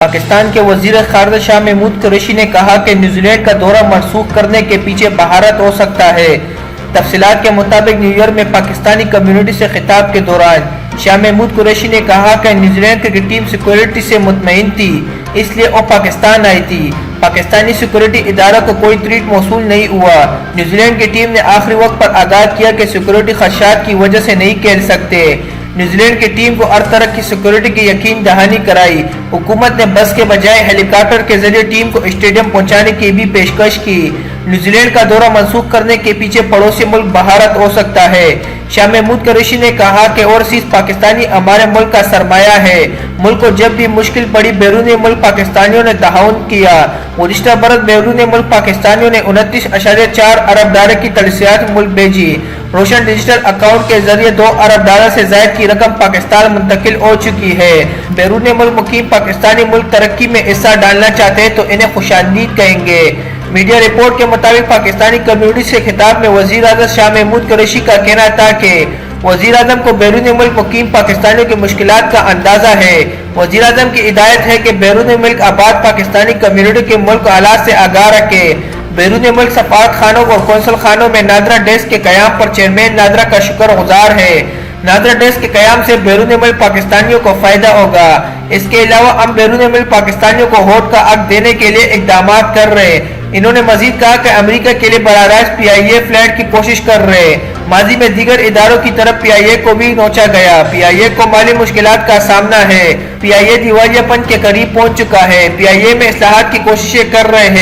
پاکستان کے وزیر خارجہ شاہ محمود قریشی نے کہا کہ نیوزی لینڈ کا دورہ منسوخ کرنے کے پیچھے بھارت ہو سکتا ہے۔ تفصیلات کے مطابق نیو یارک میں پاکستانی کمیونٹی سے خطاب کے دوران شاہ محمود قریشی نے کہا کہ New Zealand cricket team security سے مطمئن تھی، اس لیے وہ پاکستان آئی تھی۔ پاکستانی سیکیورٹی ادارہ کو کوئی تھریٹ موصول نہیں ہوا۔ نیوزی لینڈ کی ٹیم نے آخری وقت پر آگاہ کیا کہ سیکیورٹی خدشات کی وجہ سے نہیں کھیل سکتے۔ نیوزی لینڈ کی ٹیم کو ہر طرح کی سیکیورٹی کی یقین دہانی کرائی۔ حکومت نے بس کے بجائے ہیلی کاپٹر کے ذریعے ٹیم کو اسٹیڈیم پہنچانے کی بھی پیشکش کی۔ نیوزی لینڈ کا دورہ منسوخ کرنے کے پیچھے پڑوسی ملک بھارت ہو سکتا ہے۔ شاہ محمود قریشی نے کہا کہ اوورسیز پاکستانی ہمارے ملک کا سرمایہ ہے۔ ملک کو جب بھی مشکل پڑی بیرونی ملک پاکستانیوں نے تعاون کیا۔ گزشتہ برس بیرونی ملک پاکستانیوں نے 29.4 ارب ڈالر کی ترسیلات ملک بھیجی۔ روشن ڈیجیٹل اکاؤنٹ کے ذریعے 2 ارب ڈالر سے زائد کی رقم پاکستان منتقل ہو چکی ہے۔ بیرون ملک مقیم پاکستانی ملک ترقی میں حصہ ڈالنا چاہتے ہیں تو انہیں خوش آمدید کہیں گے۔ میڈیا رپورٹ کے مطابق پاکستانی کمیونٹی سے خطاب میں وزیر اعظم شاہ محمود قریشی کا کہنا تھا کہ وزیر اعظم کو بیرون ملک مقیم پاکستانیوں کی مشکلات کا اندازہ ہے۔ وزیر اعظم کی ہدایت ہے کہ بیرون ملک آباد پاکستانی کمیونٹی کے ملک حالات سے آگاہ رکھے۔ بیرون ملک سفارت خانوں اور قونصل خانوں میں نادرا ڈیسک کے قیام پر چیئرمین نادرا کا شکر گزار ہے۔ نادرا ڈیسک کے قیام سے بیرون ملک پاکستانیوں کو فائدہ ہوگا۔ اس کے علاوہ ہم بیرون ملک پاکستانیوں کو ووٹ کا حق دینے کے لیے اقدامات کر رہے ہیں۔ انہوں نے مزید کہا کہ امریکہ کے لیے براہ راست PIA فلیٹ کی کوشش کر رہے ہیں۔ ماضی میں دیگر اداروں کی طرف PIA کو بھی نوچا گیا۔ PIA کو مالی مشکلات کا سامنا ہے۔ PIA دیوالیہ پن کے قریب پہنچ چکا ہے۔ PIA میں اصلاحات کی کوششیں کر رہے ہیں۔